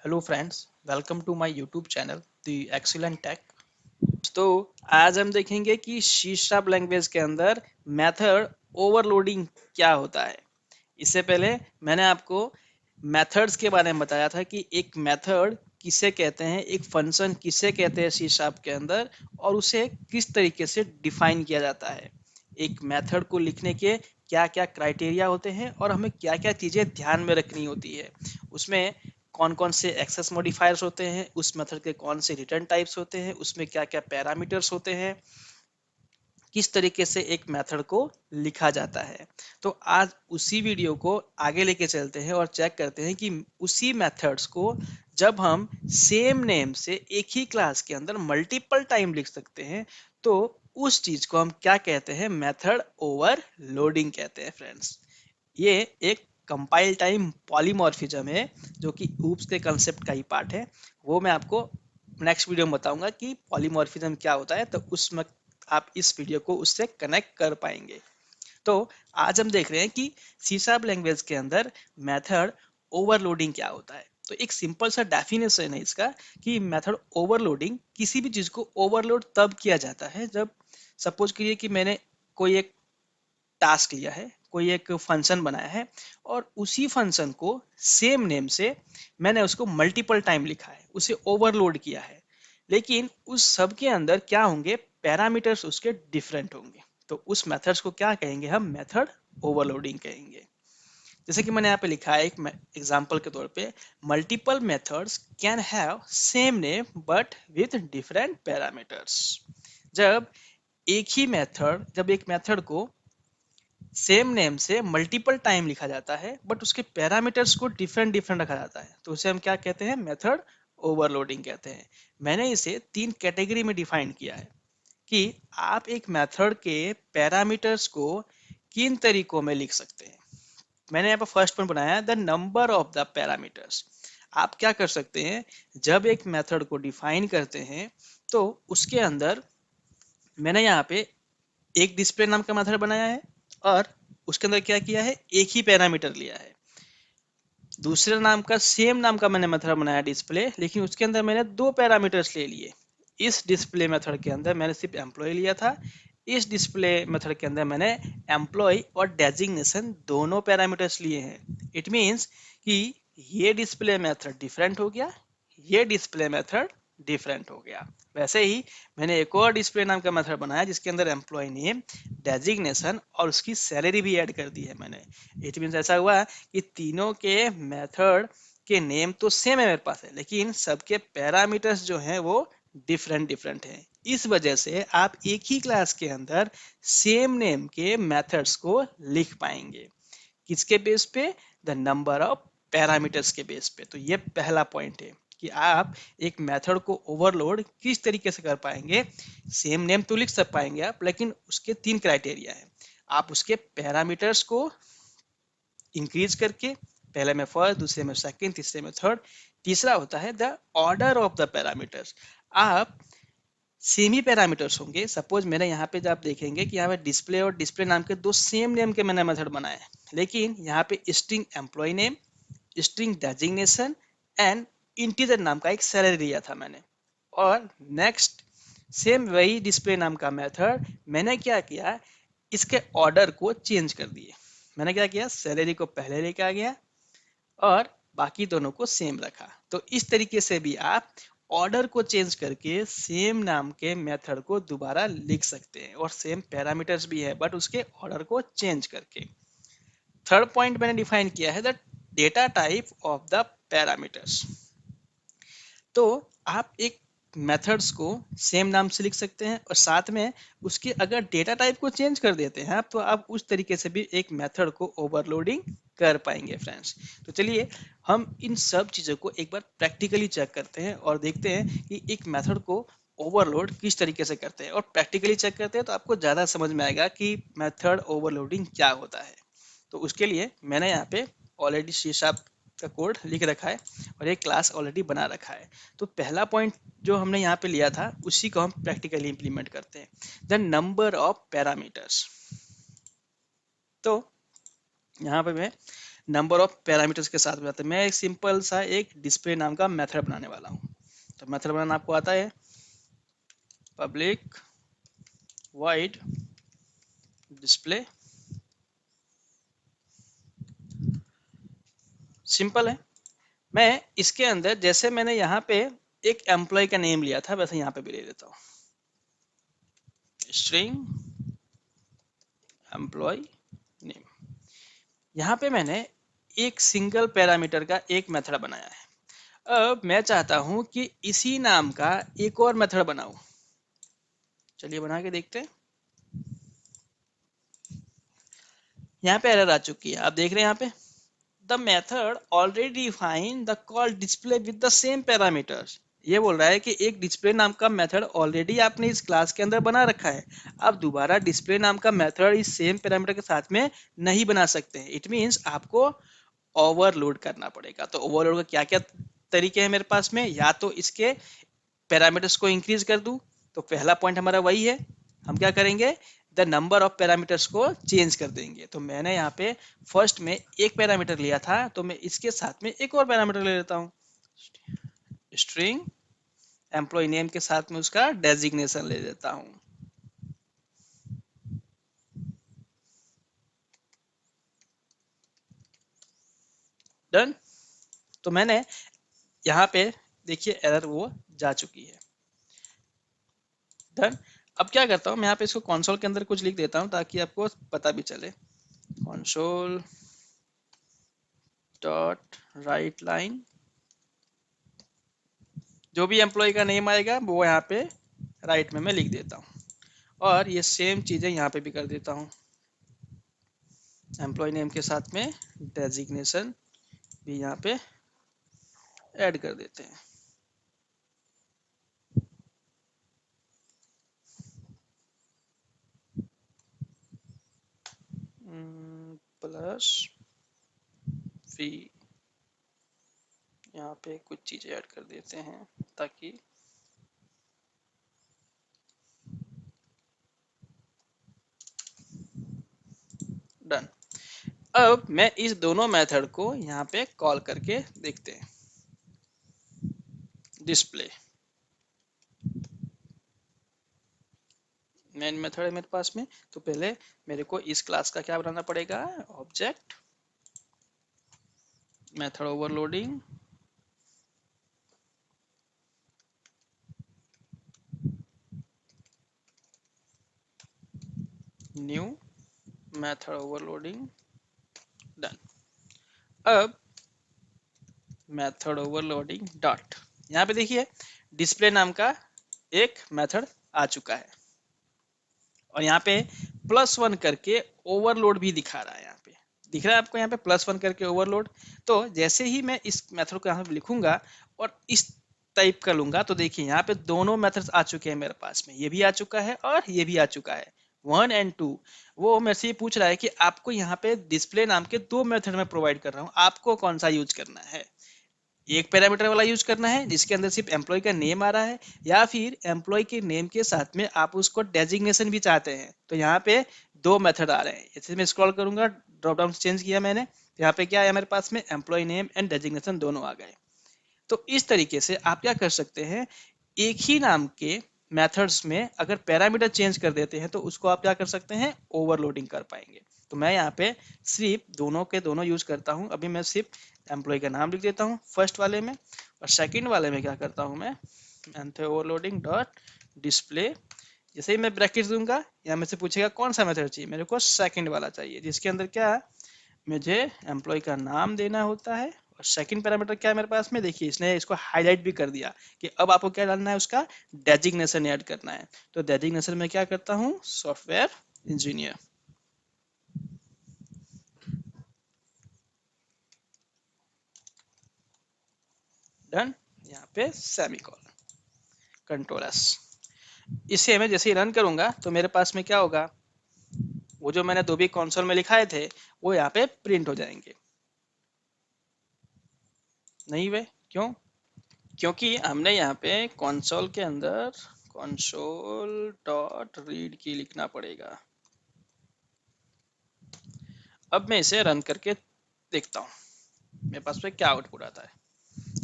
Hello friends, welcome to my YouTube channel the excellent tech. तो आज हम देखेंगे कि सी शार्प लैंग्वेज के अंदर मेथड ओवरलोडिंग क्या होता है। इससे पहले मैंने आपको मेथड्स के बारे में बताया था कि एक मेथड किसे कहते हैं, एक फंक्शन किसे कहते हैं सी शार्प के अंदर, और उसे किस तरीके से डिफाइन किया जाता है। एक मेथड को लिखने के क्या क्या क्राइटेरिया होते हैं और हमें क्या क्या चीज़ें ध्यान में रखनी होती है। उसमें कौन कौन से एक्सेस मॉडिफायर्स होते हैं, उस मेथड के कौन से रिटर्न टाइप्स होते हैं, उसमें क्या क्या पैरामीटर्स होते हैं, किस तरीके से एक मेथड को लिखा जाता है। तो आज उसी वीडियो को आगे लेके चलते हैं और चेक करते हैं कि उसी मेथड्स को जब हम सेम नेम से एक ही क्लास के अंदर मल्टीपल टाइम लिख सकते हैं, तो उस चीज को हम क्या कहते हैं, मेथड ओवरलोडिंग कहते हैं फ्रेंड्स। ये एक कंपाइल टाइम पॉलीमॉर्फिज्म है जो कि ऊप्स के कंसेप्ट का ही पार्ट है। वो मैं आपको नेक्स्ट वीडियो में बताऊंगा कि पॉलीमॉर्फिज्म क्या होता है, तो उसमें आप इस वीडियो को उससे कनेक्ट कर पाएंगे। तो आज हम देख रहे हैं कि सी शार्प लैंग्वेज के अंदर मेथड ओवरलोडिंग क्या होता है। तो एक सिंपल सा डेफिनेशन है इसका कि मेथड ओवरलोडिंग किसी भी चीज को ओवरलोड तब किया जाता है जब सपोज करिए कि मैंने कोई एक टास्क लिया है, कोई एक फंक्शन बनाया है और उसी फंक्शन को सेम नेम से मैंने उसको मल्टीपल टाइम लिखा है, उसे ओवरलोड किया है, लेकिन उस सब के अंदर क्या होंगे, पैरामीटर्स उसके डिफरेंट होंगे। तो उस मेथड्स को क्या कहेंगे, हम मेथड ओवरलोडिंग कहेंगे। जैसे कि मैंने यहाँ पे लिखा है एक एग्जांपल के तौर पे, multiple methods can have same name but with different parameters. जब एक मेथड को सेम नेम से मल्टीपल टाइम लिखा जाता है बट उसके पैरामीटर्स को डिफरेंट डिफरेंट रखा जाता है, तो उसे हम क्या कहते हैं, मेथड ओवरलोडिंग कहते हैं। मैंने इसे तीन कैटेगरी में डिफाइन किया है कि आप एक मेथड के पैरामीटर्स को किन तरीकों में लिख सकते हैं। मैंने यहाँ पर फर्स्ट पॉइंट बनाया the number of the parameters. आप क्या कर सकते हैं, जब एक मेथड को डिफाइन करते हैं तो उसके अंदर मैंने यहाँ पे एक डिस्प्ले नाम का मेथड बनाया है और उसके अंदर क्या किया है, एक ही पैरामीटर लिया है। दूसरे नाम का सेम नाम का मैंने मेथड बनाया डिस्प्ले, लेकिन उसके अंदर मैंने दो पैरामीटर्स ले लिए। इस डिस्प्ले मेथड के अंदर मैंने सिर्फ एम्प्लॉय लिया था, इस डिस्प्ले मेथड के अंदर मैंने एम्प्लॉय और डेजिग्नेशन दोनों पैरामीटर्स लिए हैं। इट मीन्स कि ये डिस्प्ले मेथड डिफरेंट हो गया, ये डिस्प्ले मेथड डिफरेंट हो गया। वैसे ही मैंने एक और डिस्प्ले नाम का मेथड बनाया जिसके अंदर एम्प्लॉय नेम, डेजिग्नेशन और उसकी सैलरी भी ऐड कर दी है मैंने। इट मीन्स ऐसा हुआ कि तीनों के मेथड के नेम तो सेम है मेरे पास है, लेकिन सबके पैरामीटर्स जो हैं वो डिफरेंट डिफरेंट हैं। इस वजह से आप एक ही क्लास के अंदर सेम नेम के मेथड्स को लिख पाएंगे। किसके बेस पे, द नंबर ऑफ पैरामीटर्स के बेस पे। तो ये पहला पॉइंट है कि आप एक मेथड को ओवरलोड किस तरीके से कर पाएंगे। सेम नेम तो लिख सब पाएंगे आप, लेकिन उसके तीन क्राइटेरिया है। आप उसके पैरामीटर्स को इंक्रीज करके, पहले में फर्स्ट, दूसरे में सेकंड, तीसरे में थर्ड। तीसरा होता है the order of the parameters. आप सेम ही पैरामीटर्स होंगे। सपोज मेरे यहाँ पे जब आप देखेंगे कि यहाँ पे डिस्प्ले और डिस्प्ले नाम के दो सेम नेम के मैंने मेथड बनाए हैं, लेकिन यहाँ पे string employee name, string designation and integer नाम का एक सैलरी दिया था मैंने। और नेक्स्ट सेम वही डिस्प्ले नाम का मेथड मैंने क्या किया, इसके ऑर्डर को चेंज कर दिए। मैंने क्या किया, सैलरी को पहले लेके आ गया और बाकी दोनों को सेम रखा। तो इस तरीके से भी आप ऑर्डर को चेंज करके सेम नाम के मेथड को दोबारा लिख सकते हैं, और सेम पैरामीटर्स भी है बट उसके ऑर्डर को चेंज करके। थर्ड पॉइंट मैंने डिफाइन किया है the data type of the parameters. तो आप एक मेथड्स को सेम नाम से लिख सकते हैं और साथ में उसके अगर डेटा टाइप को चेंज कर देते हैं आप, तो आप उस तरीके से भी एक मेथड को ओवरलोडिंग कर पाएंगे फ्रेंड्स। तो चलिए हम इन सब चीज़ों को एक बार प्रैक्टिकली चेक करते हैं और देखते हैं कि एक मेथड को ओवरलोड किस तरीके से करते हैं, और प्रैक्टिकली चेक करते हैं तो आपको ज़्यादा समझ में आएगा कि मेथड ओवरलोडिंग क्या होता है। तो उसके लिए मैंने यहाँ पे ऑलरेडी सी शार्प का कोड लिख रखा है और एक क्लास ऑलरेडी बना रखा है। तो पहला पॉइंट जो हमने यहाँ पे लिया था उसी को हम प्रैक्टिकली इंप्लीमेंट करते हैं, द नंबर ऑफ पैरामीटर्स। तो यहाँ पे मैं नंबर ऑफ पैरामीटर्स के साथ बनाते हैं। मैं एक सिंपल सा एक डिस्प्ले नाम का मेथड बनाने वाला हूँ। तो मेथड बनाना आपको आता है, पब्लिक वाइड डिस्प्ले, सिंपल है। मैं इसके अंदर जैसे मैंने यहाँ पे एक एम्प्लॉय का नेम लिया था वैसे यहाँ पे भी ले लेता हूँ, स्ट्रिंग एम्प्लॉय नेम। यहाँ पे मैंने एक सिंगल पैरामीटर का एक मेथड बनाया है। अब मैं चाहता हूं कि इसी नाम का एक और मेथड बनाऊं। चलिए बना के देखते हैं। यहाँ पे एरर आ चुकी है, आप देख रहे हैं यहाँ पे, the method already define the call display with the same parameters. ये बोल रहा है कि एक डिस्प्ले नाम का मेथड ऑलरेडी आपने इस क्लास के अंदर बना रखा है, आप दोबारा डिस्प्ले नाम का मेथड इस सेम पैरामीटर के साथ में नहीं बना सकते हैं। इट मीन्स आपको ओवरलोड करना पड़ेगा। तो ओवरलोड का क्या क्या तरीके हैं मेरे पास में, या तो इसके पैरामीटर्स को इंक्रीज कर दूं, तो पहला पॉइंट हमारा वही है, हम क्या करेंगे, द नंबर ऑफ पैरामीटर्स को चेंज कर देंगे। तो मैंने यहाँ पे फर्स्ट में एक पैरामीटर लिया था, तो मैं इसके साथ में एक और पैरामीटर ले लेता हूँ, स्ट्रिंग एम्प्लॉय नेम के साथ में उसका डेजिग्नेशन ले लेता हूँ। डन। तो मैंने यहाँ पे देखिए एरर वो जा चुकी है। डन। अब क्या करता हूँ मैं यहाँ पे इसको कंसोल के अंदर कुछ लिख देता हूँ ताकि आपको पता भी चले, कंसोल डॉट राइट लाइन, जो भी एम्प्लॉय का नेम आएगा वो यहाँ पे राइट में मैं लिख देता हूँ, और ये सेम चीज़ें यहाँ पे भी कर देता हूँ। एम्प्लॉय नेम के साथ में डेजिग्नेशन भी यहाँ पे ऐड कर देते हैं। प्लस वी, यहाँ पे कुछ चीज़ें ऐड कर देते हैं ताकि डन। अब मैं इस दोनों मेथड को यहाँ पे कॉल करके देखते हैं। डिस्प्ले मेन मेथड है मेरे पास में, तो पहले मेरे को इस क्लास का क्या बनाना पड़ेगा, object method overloading, new method overloading. Done. अब मेथड ओवरलोडिंग डॉट, यहाँ पे देखिए डिस्प्ले नाम का एक मेथड आ चुका है, और यहाँ पे +1 करके ओवरलोड भी दिखा रहा है। यहाँ पे दिख रहा है आपको, यहाँ पे +1 करके ओवरलोड। तो जैसे ही मैं इस मेथड को यहाँ पे लिखूंगा और इस टाइप का लूंगा, तो देखिए यहाँ पे दोनों मेथड्स आ चुके हैं मेरे पास में, ये भी आ चुका है और ये भी आ चुका है, 1 एंड 2। वो मेरे से ये पूछ रहा है कि आपको यहाँ पे डिस्प्ले नाम के 2 मेथड में प्रोवाइड कर रहा हूँ, आपको कौन सा यूज करना है। एक पैरामीटर वाला यूज करना है जिसके अंदर सिर्फ एम्प्लॉय का नेम आ रहा है, या फिर एम्प्लॉय के नेम के साथ में आप उसको डेजिग्नेशन भी चाहते हैं। तो यहाँ पे दो मेथड आ रहे हैं। जैसे मैं स्क्रॉल करूंगा, ड्रॉप डाउन चेंज किया मैंने, तो यहाँ पे क्या आया मेरे पास में, एम्प्लॉय नेम एंड डेजिग्नेशन दोनों आ गए। तो इस तरीके से आप क्या कर सकते हैं, एक ही नाम के मेथड्स में अगर पैरामीटर चेंज कर देते हैं तो उसको आप क्या कर सकते हैं, ओवरलोडिंग कर पाएंगे। तो मैं यहाँ पे सिर्फ दोनों के दोनों यूज करता हूँ। अभी मैं सिर्फ एम्प्लॉय का नाम लिख देता हूँ फर्स्ट वाले में, और सेकंड वाले में क्या करता हूँ मैं, मेथड ओवरलोडिंग डॉट डिस्प्ले। जैसे ही मैं ब्रैकेट दूंगा, यहाँ में से पूछेगा कौन सा मेथड चाहिए, मेरे को सेकंड वाला चाहिए, जिसके अंदर क्या, मुझे एम्प्लॉय का नाम देना होता है, और सेकंड पैरामीटर क्या है मेरे पास में, देखिए इसने इसको हाईलाइट भी कर दिया कि अब आपको क्या डालना है, उसका डेजिग्नेशन ऐड करना है। तो डेजिग्नेशन में क्या करता हूँ, सॉफ्टवेयर इंजीनियर। डन। यहाँ पे सेमीकोलन, कंट्रोल एस। इसे मैं जैसे ही रन करूंगा तो मेरे पास में क्या होगा, वो जो मैंने दो भी कंसोल में लिखाए थे वो यहाँ पे प्रिंट हो जाएंगे। नहीं वे क्यों, क्योंकि हमने यहाँ पे कंसोल के अंदर कंसोल डॉट रीड की लिखना पड़ेगा। अब मैं इसे रन करके देखता हूँ मेरे पास में क्या आउटपुट आता है।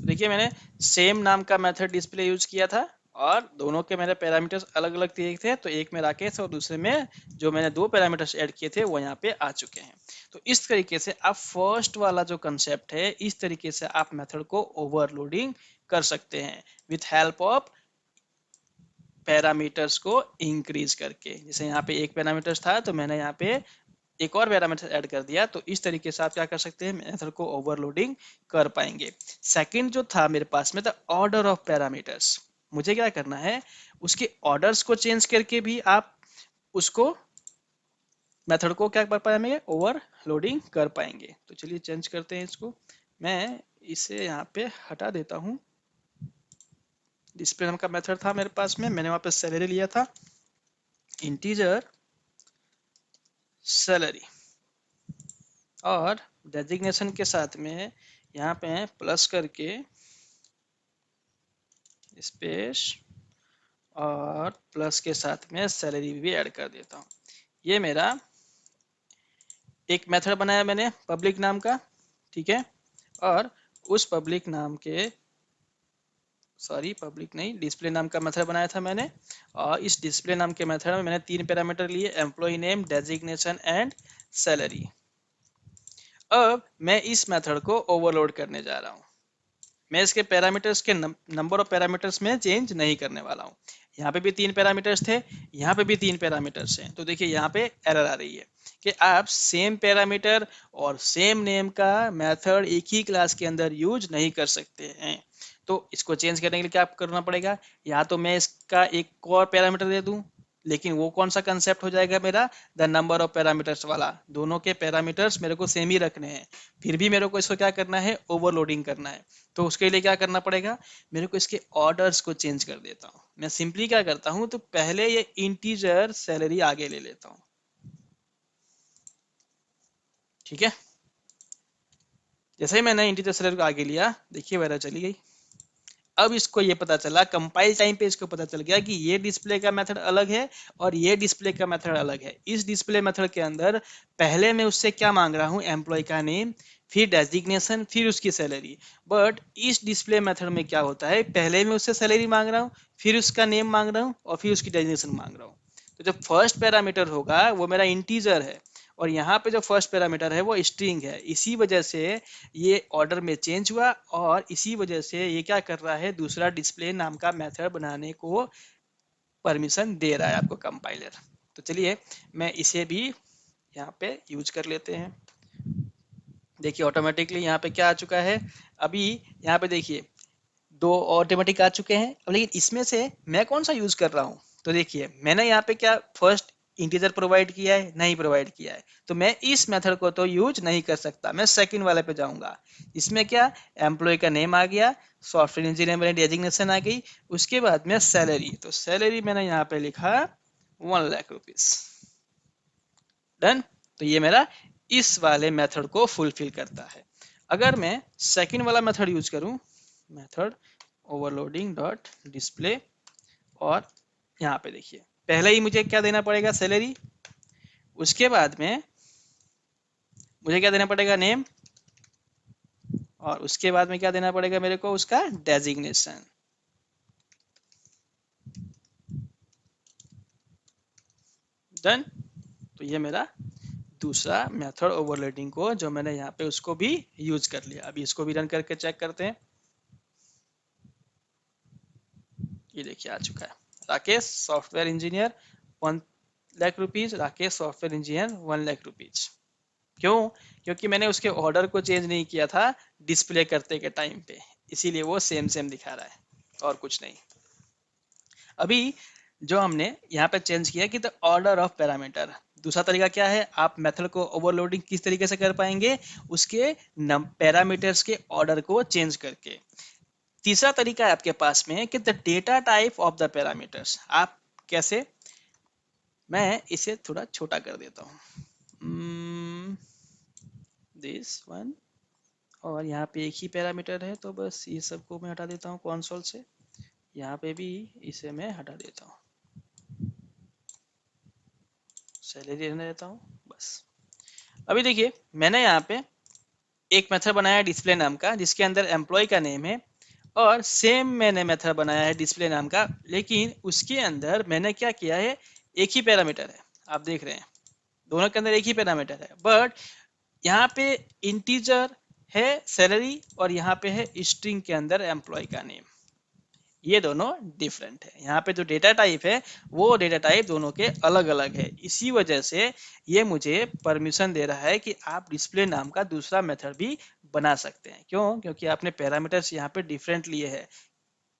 देखिए मैंने सेम नाम का मेथड डिस्प्ले यूज किया था और दोनों के मेरे पैरामीटर्स अलग अलग तरीके थे, तो एक में राकेश और दूसरे में जो मैंने दो पैरामीटर्स ऐड किए थे वो यहाँ पे आ चुके हैं। तो इस तरीके से आप फर्स्ट वाला जो कंसेप्ट है इस तरीके से आप मेथड को ओवरलोडिंग कर सकते हैं विथ हेल्प ऑफ पैरामीटर्स को इंक्रीज करके। जैसे यहाँ पे एक पैरामीटर्स था तो मैंने यहाँ पे एक और पैरामीटर ऐड कर दिया, तो इस तरीके से आप क्या कर सकते हैं मेथड को ओवरलोडिंग कर पाएंगे। सेकंड जो था मेरे पास में था ऑर्डर ऑफ पैरामीटर्स। मुझे क्या करना है उसके ऑर्डर्स को चेंज करके भी आप उसको मेथड को क्या कर पाएंगे ओवरलोडिंग कर पाएंगे। तो चलिए चेंज करते हैं इसको। मैं इसे यहाँ पे हटा देता हूँ। डिस्प्ले नाम का मेथड था मेरे पास में, मैंने वहां पे सैलरी लिया था, इंटीजर सैलरी, और डेजिग्नेशन के साथ में यहाँ पे प्लस करके स्पेस और प्लस के साथ में सैलरी भी ऐड कर देता हूँ। ये मेरा एक मेथड बनाया मैंने पब्लिक नाम का, ठीक है। और उस पब्लिक नाम के सॉरी पब्लिक नहीं डिस्प्ले नाम का मेथड बनाया था मैंने, और इस डिस्प्ले नाम के मेथड में मैंने तीन पैरामीटर लिए, employee name, designation and salary. अब मैं इस मेथड को ओवरलोड करने जा रहा हूँ। मैं इसके पैरामीटर्स के नंबर ऑफ पैरामीटर्स में चेंज नहीं करने वाला हूँ। यहाँ पे भी तीन पैरामीटर्स थे, यहाँ पे भी तीन पैरामीटर्स हैं, तो देखिए यहाँ पे एरर आ रही है कि आप सेम पैरामीटर और सेम नेम का मेथड एक ही क्लास के अंदर यूज नहीं कर सकते हैं। तो इसको चेंज करने के लिए क्या करना पड़ेगा, या तो मैं इसका एक और पैरामीटर दे दूं, लेकिन वो कौन सा कंसेप्ट हो जाएगा मेरा, द नंबर ऑफ पैरामीटर्स वाला। दोनों के पैरामीटर्स मेरे को सेम ही रखने हैं, फिर भी मेरे को इसको क्या करना है ओवरलोडिंग करना है। तो उसके लिए क्या करना पड़ेगा, मेरे को इसके ऑर्डर्स को चेंज कर देता हूँ। मैं सिंपली क्या करता हूँ, तो पहले ये इंटीजर सैलरी आगे ले लेता हूँ, ठीक है। जैसे ही मैंने इंटीजर सैलरी को आगे लिया, देखिए वैल्यू चली गई। अब इसको ये पता चला कंपाइल टाइम पे, इसको पता चल गया कि ये डिस्प्ले का मेथड अलग है और ये डिस्प्ले का मेथड अलग है। इस डिस्प्ले मेथड के अंदर पहले मैं उससे क्या मांग रहा हूँ, एम्प्लॉय का नेम, फिर डेजिग्नेशन, फिर उसकी सैलरी। बट इस डिस्प्ले मेथड में क्या होता है, पहले मैं उससे सैलरी मांग रहा हूँ, फिर उसका नेम मांग रहा हूँ और फिर उसकी डेजिग्नेशन मांग रहा हूँ। तो जो फर्स्ट पैरामीटर होगा वो मेरा इंटीजर है और यहाँ पे जो फर्स्ट पैरामीटर है वो स्ट्रिंग है। इसी वजह से ये ऑर्डर में चेंज हुआ और इसी वजह से ये क्या कर रहा है, दूसरा डिस्प्ले नाम का मेथड बनाने को परमिशन दे रहा है आपको कंपाइलर। तो चलिए मैं इसे भी यहाँ पे यूज कर लेते हैं। देखिए ऑटोमेटिकली यहाँ पे क्या आ चुका है, अभी यहाँ पे देखिए दो ऑटोमेटिक आ चुके हैं। अब लेकिन इसमें से मैं कौन सा यूज कर रहा हूँ, तो देखिए मैंने यहाँ पे क्या फर्स्ट इंटीजर प्रोवाइड किया है, नहीं प्रोवाइड किया है, तो मैं इस मेथड को तो यूज नहीं कर सकता। मैं सेकंड वाले पे जाऊंगा, इसमें क्या एम्प्लॉय का नेम आ गया, सॉफ्टवेयर इंजीनियर मेरी डेजिग्नेशन आ गई, उसके बाद में सैलरी, तो सैलरी मैंने यहाँ पे लिखा 1,00,000 रुपीज, डन। तो ये मेरा इस वाले मेथड को फुलफिल करता है। अगर मैं सेकंड वाला मेथड यूज करूं, मेथड ओवरलोडिंग डॉट डिस्प्ले, और यहाँ पे देखिए पहले ही मुझे क्या देना पड़ेगा, सैलरी, उसके बाद में मुझे क्या देना पड़ेगा, नेम, और उसके बाद में क्या देना पड़ेगा मेरे को, उसका डेजिग्नेशन। डन। तो ये मेरा दूसरा मेथड ओवरलोडिंग को जो मैंने यहाँ पे उसको भी यूज कर लिया। अभी इसको भी रन करके चेक करते हैं। ये देखिए आ चुका है, Rakesh software engineer 1,00,000 rupees, Rakesh software engineer 1,00,000 rupees. क्यों, क्योंकि मैंने उसके ऑर्डर को चेंज नहीं किया था डिस्प्ले करते के टाइम पे, इसीलिए वो सेम सेम दिखा रहा है और कुछ नहीं। अभी जो हमने यहाँ पे चेंज किया कि द ऑर्डर ऑफ पैरामीटर, दूसरा तरीका क्या है, आप मेथड को ओवरलोडिंग किस तरीके से कर पाएंगे, उसके पैरामीटर्स के ऑर्डर को चेंज करके। तीसरा तरीका है आपके पास में कि the data type of the parameters, आप कैसे, मैं इसे थोड़ा छोटा कर देता हूँ, दिस वन, और यहाँ पे एक ही पैरामीटर है तो बस ये सबको मैं हटा देता हूँ कंसोल से, यहाँ पे भी इसे मैं हटा देता हूँ, सैलरी रहने देता हूँ बस। अभी देखिए मैंने यहाँ पे एक मेथड बनाया है डिस्प्ले नाम का जिसके अंदर एम्प्लॉय का नेम है, और सेम मैंने मेथड बनाया है डिस्प्ले नाम का, लेकिन उसके अंदर मैंने क्या किया है, एक ही पैरामीटर है। आप देख रहे हैं दोनों के अंदर एक ही पैरामीटर है, बट यहाँ पे इंटीजर है सैलरी और यहाँ पे है स्ट्रिंग के अंदर एम्प्लॉय का नेम। ये दोनों डिफरेंट है। यहाँ पे जो डेटा टाइप है वो डेटा टाइप दोनों के अलग अलग है। इसी वजह से ये मुझे परमिशन दे रहा है कि आप डिस्प्ले नाम का दूसरा मेथड भी बना सकते हैं। क्यों? क्योंकि आपने पैरामीटर्स यहाँ पे डिफरेंट लिए हैं।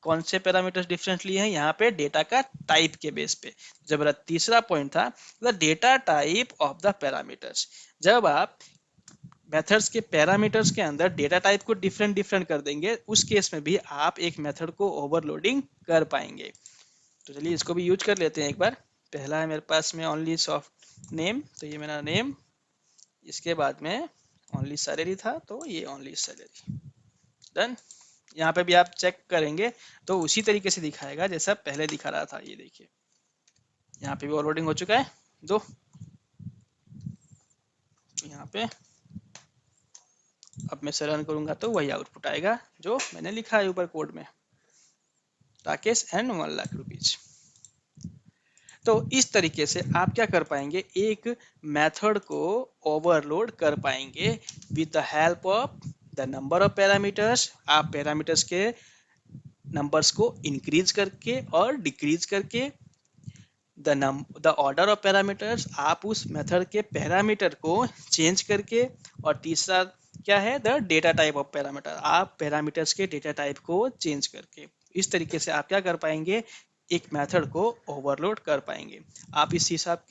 कौन से पैरामीटर्स डिफरेंट लिए हैं? यहाँ पे डेटा का टाइप के बेस पे। जब मेरा तीसरा पॉइंट था the data type of the parameters. जब आप मेथड्स के पैरामीटर्स के अंदर डेटा टाइप को डिफरेंट डिफरेंट कर देंगे, उस केस में भी आप एक मेथड को ओवरलोडिंग कर पाएंगे। तो चलिए इसको भी यूज कर लेते हैं एक बार। पहला है मेरे पास में ओनली सॉफ्ट नेम, तो ये मेरा नेम। इसके बाद में ओनली सैलरी था, तो ये ओनली सैलरी। डन। यहाँ पे भी आप चेक करेंगे तो उसी तरीके से दिखाएगा जैसा पहले दिखा रहा था। ये देखिए यहाँ पे भी ओवरलोडिंग हो चुका है दो। यहाँ पे अब मैं से रन करूंगा तो वही आउटपुट आएगा जो मैंने लिखा है ऊपर कोड में, राकेश एंड 1 लाख रुपीज। तो इस तरीके से आप क्या कर पाएंगे, एक मेथड को ओवरलोड कर पाएंगे with the help of the number of parameters. आप पैरामीटर्स के नंबर्स को इंक्रीज करके और डिक्रीज करके, द ऑर्डर ऑफ पैरामीटर्स, आप उस मेथड के पैरामीटर को चेंज करके, और तीसरा क्या है, the data type of parameter, आप पैरामीटर्स के डेटा टाइप को चेंज करके। इस तरीके से आप क्या कर पाएंगे, एक मेथड को ओवरलोड कर पाएंगे। आप इस हिसाब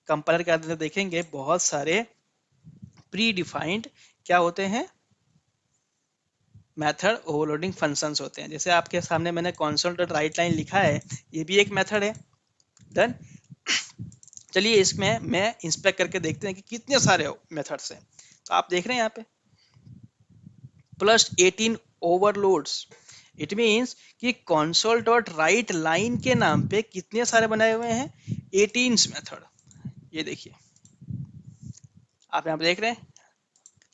कंपाइलर के अंदर देखेंगे बहुत सारे प्री डिफाइंड क्या होते हैं, मेथड ओवरलोडिंग फंक्शंस होते हैं। जैसे आपके सामने मैंने console डॉट राइट लाइन लिखा है, ये भी एक मेथड है। डन। चलिए इसमें मैं इंस्पेक्ट करके देखते हैं कि कितने सारे मेथड्स हैं। तो आप देख रहे हैं यहाँ पे +18 ओवरलोड्स। इट मीन्स कि console डॉट राइट लाइन के नाम पे कितने सारे बनाए हुए हैं, 18 मेथड। ये देखिए आप यहाँ पे देख रहे हैं,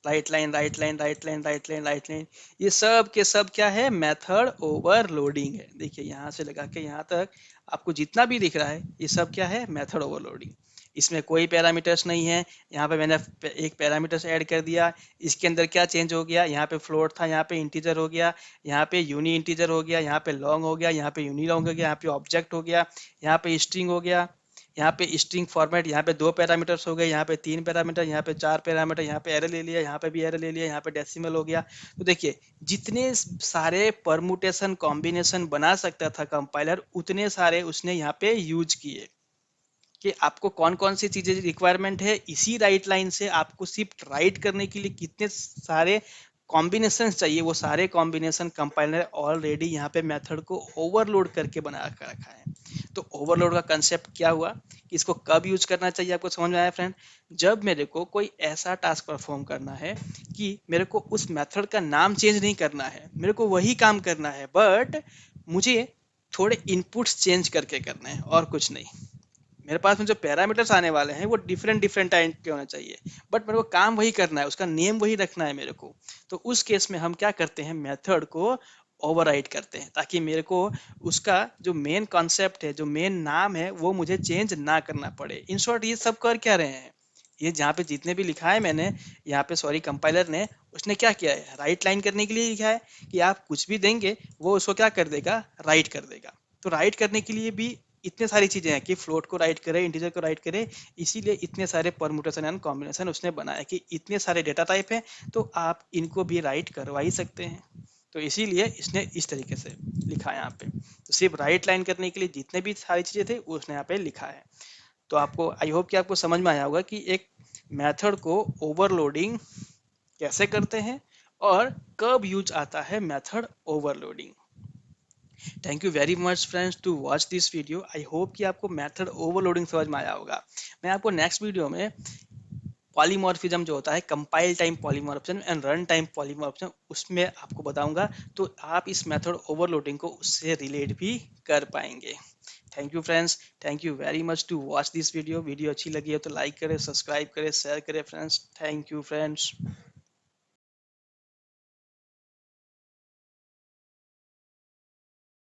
right line right line right line right line right line, ये सब के सब क्या है, मेथड ओवरलोडिंग है। देखिए यहाँ से लगा के यहाँ तक आपको जितना भी दिख रहा है ये सब क्या है, मेथड ओवरलोडिंग। इसमें कोई पैरामीटर्स नहीं है। यहाँ पे मैंने एक पैरामीटर्स ऐड कर दिया, इसके अंदर क्या चेंज हो गया, यहाँ पे फ्लोट था, यहाँ पे इंटीजर हो गया, यहाँ पे यूनी इंटीजर हो गया, यहाँ पे लॉन्ग हो गया, यहाँ पे यूनी लॉन्ग हो गया, यहाँ पे ऑब्जेक्ट हो गया, यहाँ पे स्ट्रिंग हो गया, यहाँ पे स्ट्रिंग फॉर्मेट, यहाँ पे 2 पैरामीटर्स हो गए, यहाँ पे 3 पैरामीटर, यहाँ पे 4 पैरामीटर, यहाँ पे एरर ले लिया, यहाँ पे भी एरर ले लिया, यहाँ पे डेसिमल हो गया। तो देखिए जितने सारे परमुटेशन कॉम्बिनेशन बना सकता था कंपाइलर, उतने सारे उसने यहाँ पे यूज किए कि आपको कौन कौन सी चीजें रिक्वायरमेंट है। इसी राइट लाइन से आपको सिर्फ राइट करने के लिए कितने सारे कॉम्बिनेशन चाहिए, वो सारे कॉम्बिनेशन कंपाइलर ऑलरेडी यहाँ पे मेथड को ओवरलोड करके बना कर रखा है। तो ओवरलोड का कंसेप्ट क्या हुआ कि इसको कब यूज करना चाहिए, आपको समझ में आया फ्रेंड? जब मेरे को कोई ऐसा टास्क परफॉर्म करना है कि मेरे को उस मेथड का नाम चेंज नहीं करना है, मेरे को वही काम करना है, बट मुझे थोड़े इनपुट्स चेंज करके करना है और कुछ नहीं। मेरे पास में जो पैरामीटर्स आने वाले हैं वो डिफरेंट डिफरेंट टाइप के होने चाहिए, बट मेरे को काम वही करना है, उसका नेम वही रखना है मेरे को। तो उस केस में हम क्या करते हैं, मेथड को ओवरराइड करते हैं, ताकि मेरे को उसका जो मेन कॉन्सेप्ट है, जो मेन नाम है, वो मुझे चेंज ना करना पड़े। इन शॉर्ट ये सब कर क्या रहे हैं, ये जहाँ पे जितने भी लिखा है मैंने यहाँ पे, सॉरी कंपाइलर ने, उसने क्या किया है, राइट लाइन करने के लिए लिखा है कि आप कुछ भी देंगे वो उसको क्या कर देगा, राइट कर देगा। तो राइट करने के लिए भी इतने सारी चीजें हैं कि फ्लोट को राइट करे, इंटीजर को राइट करे, इसीलिए इतने सारे परमुटेशन एंड कॉम्बिनेशन उसने बनाया कि इतने सारे डेटा टाइप हैं, तो आप इनको भी राइट करवा ही सकते हैं। तो इसीलिए इसने इस तरीके से लिखा है यहाँ पे। तो सिर्फ राइट लाइन करने के लिए जितने भी सारी चीजें थे उसने यहाँ पे लिखा है। तो आपको, आई होप कि आपको समझ में आया होगा कि एक मेथड को ओवरलोडिंग कैसे करते हैं और कब यूज आता है method overloading. Thank you very much friends to watch this video. I hope कि आपको मेथड ओवरलोडिंग समझ में आया होगा। मैं आपको नेक्स्ट वीडियो में पॉलीमॉर्फिज्म जो होता है, compile time polymorphism and run time polymorphism, उसमें आपको बताऊंगा, तो आप इस मेथड ओवरलोडिंग को उससे रिलेट भी कर पाएंगे। Thank you friends, thank you very much to watch this video. Video अच्छी लगी है तो लाइक करें, सब्सक्राइब करें, शेयर करें फ्रेंड्स। Thank you friends.